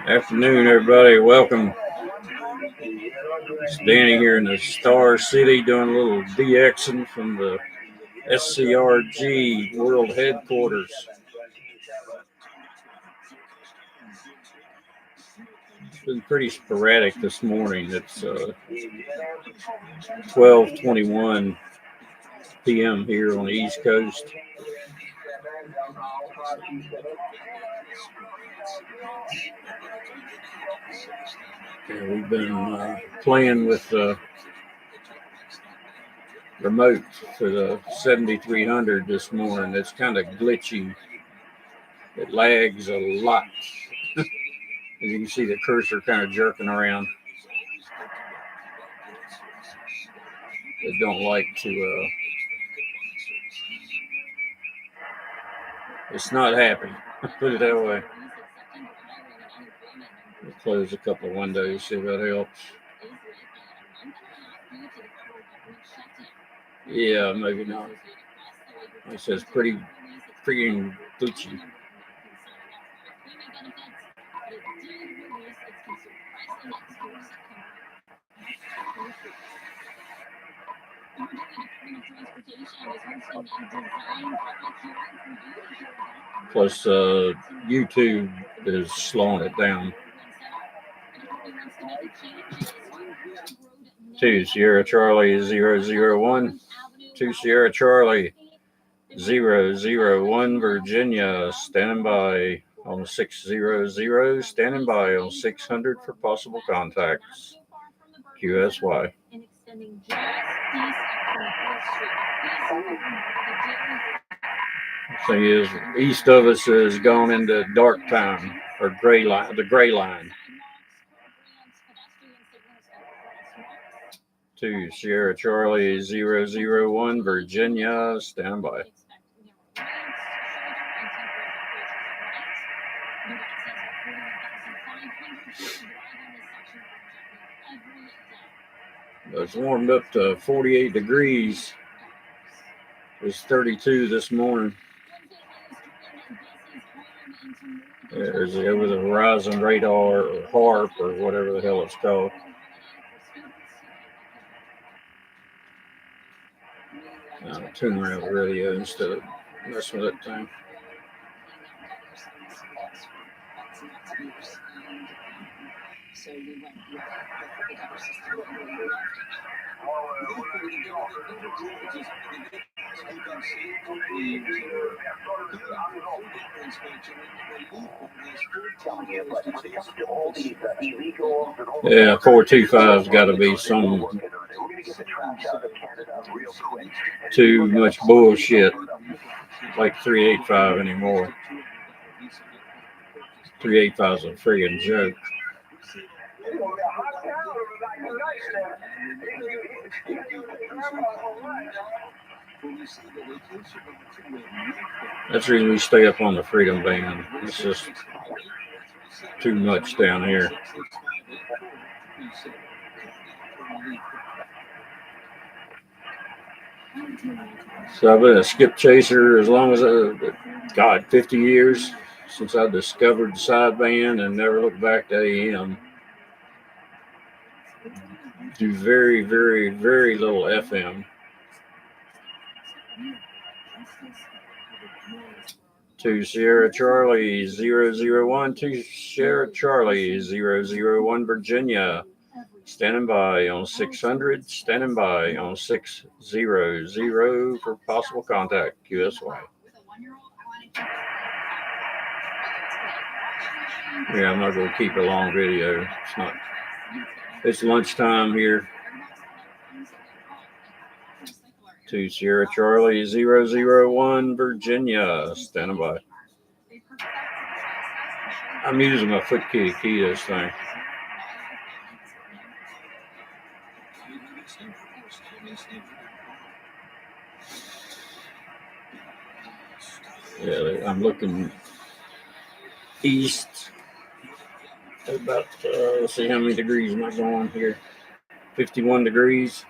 Afternoon, everybody. Welcome. Standing here in the Star City doing a little DXing from the SCRG World Headquarters. It's been pretty sporadic this morning. It's 12:21 p.m. here on the East Coast. And we've been playing with remote for the 7300 this morning. It's kind of glitchy. It lags a lot. As you can see, the cursor kind of jerking around. It don't like to. It's not happy. Put it that way. We'll close a couple of windows, see if that helps. Yeah, maybe not. It says pretty freaking glitchy. Plus, YouTube is slowing it down. 2 Sierra Charlie 001. 2 Sierra Charlie 001 Virginia. Standing by on 600. Standing by on 600 for possible contacts. QSY. Thing is, east of us has gone into dark time, or gray line, the gray line. 2 Sierra Charlie 001 Virginia, stand by. It's warmed up to 48 degrees. It was 32 this morning. There's over the horizon radar or HARP or whatever the hell it's called. I'll tune around the radio instead of messing with that thing. Yeah, 425's got to be some too much bullshit like 385 anymore. 385's a friggin' joke. That's the reason we stay up on the Freedom Band. It's just too much down here. So I've been a skip chaser as long as 50 years since I discovered the sideband and never looked back to AM. Do very, very, very little FM. 2 Sierra Charlie 001, 2 Sierra Charlie 001 Virginia. Standing by on 600, standing by on 600 for possible contact, QSY. Yeah, I'm not going to keep a long video. It's lunchtime here. 2 Sierra Charlie 001 Virginia, standing by. I'm using my foot key to key this thing. Yeah, I'm looking east. About, let's see how many degrees am I going here. 51 degrees.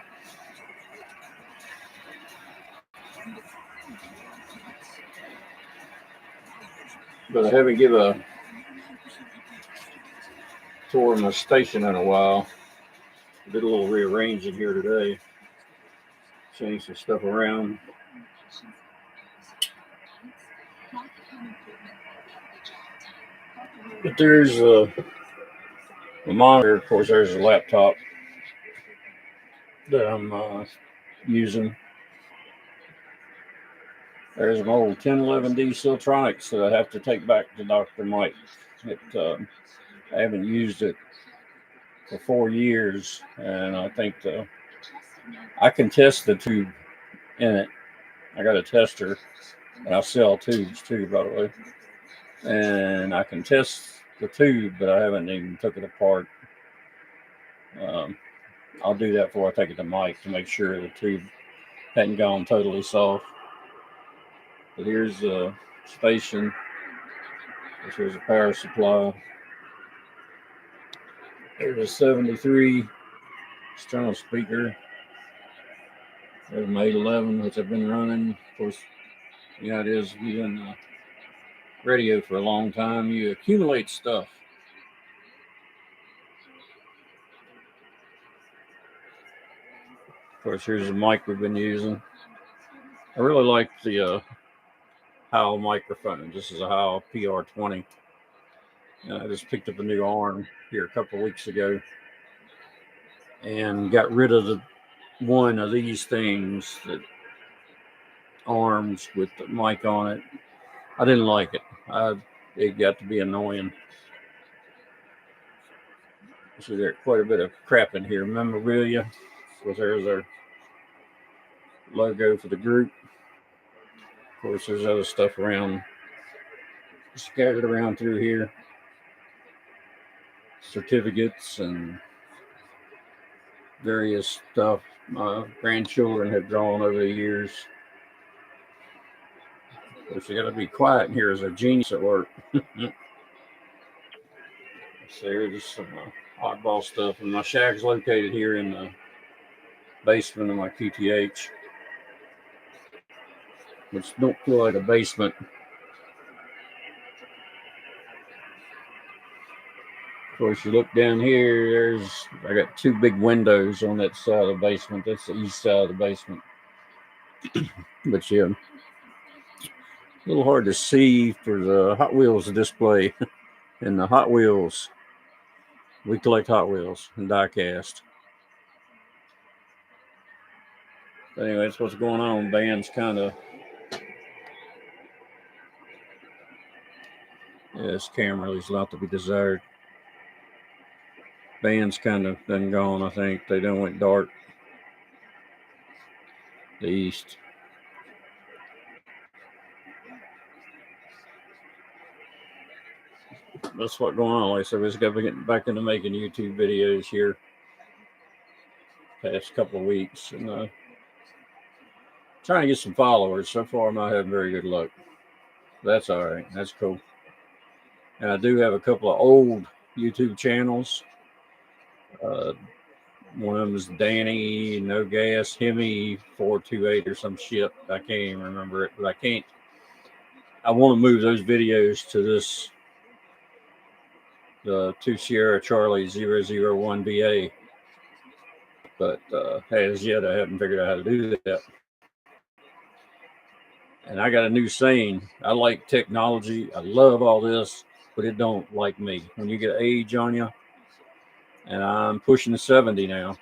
But I haven't give a tour of my station in a while. Did a little rearranging here today. Changed some stuff around. But there's a monitor. Of course, there's a laptop that I'm using. There's an old 1011D Siltronics that I have to take back to Dr. Mike. I haven't used it for 4 years, and I think I can test the tube in it. I got a tester, and I sell tubes too, by the way. And I can test the tube, but I haven't even took it apart. I'll do that before I take it to Mike to make sure the tube hadn't gone totally soft. But here's the station. Here's a power supply. There's a 73 external speaker. There's my 811, which I've been running. Of course, yeah, it is. You've been radio for a long time. You accumulate stuff. Of course, here's the mic we've been using. I really like the Howell microphone. This is a Howell PR20. I just picked up a new arm here a couple of weeks ago and got rid of one of these things, that arms with the mic on it. I didn't like it. It got to be annoying. So there's quite a bit of crap in here. Memorabilia. So there's our logo for the group. Of course, there's other stuff around, scattered around through here. Certificates and various stuff my grandchildren have drawn over the years. Of course, you got to be quiet in here as a genius at work. So here's some oddball stuff. And my shack's located here in the basement of my QTH, which don't feel like a basement. Of course, you look down here, I got 2 big windows on that side of the basement. That's the east side of the basement. But yeah, a little hard to see for the Hot Wheels display. And the Hot Wheels, we collect Hot Wheels and die cast. But anyway, that's what's going on. Band's kind of, this camera leaves a lot to be desired. Band's kind of done gone, I think. They done went dark. The east. That's what's going on. Like I said, we just got to get back into making YouTube videos here past couple of weeks, and trying to get some followers. So far, I'm not having very good luck. That's all right. That's cool. And I do have a couple of old YouTube channels. One of them is Danny No Gas Hemi 428 or some shit. I can't even remember it, but I want to move those videos to this, the 2 Sierra Charlie 001BA. But as yet, I haven't figured out how to do that. And I got a new saying. I like technology. I love all this, but it don't like me. When you get age on you, and I'm pushing 70 now,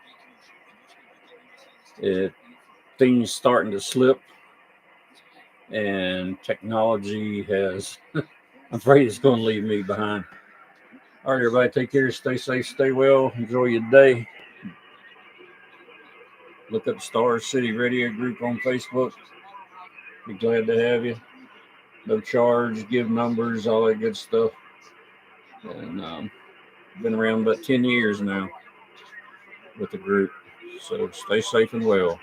things starting to slip, and technology has, I'm afraid it's going to leave me behind. All right, everybody, take care, stay safe, stay well, enjoy your day. Look up Star City Radio Group on Facebook. Be glad to have you. No charge, give numbers, all that good stuff. And been around about 10 years now with the group. So stay safe and well.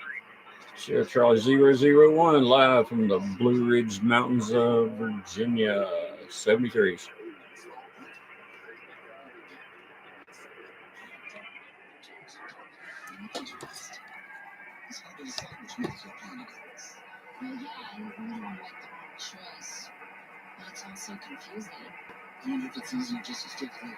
Sierra Charlie 001 live from the Blue Ridge Mountains of Virginia, 73s. Well, yeah, and we don't want to make the wrong choice. But it's also confusing. I wonder if it's easier just to stick with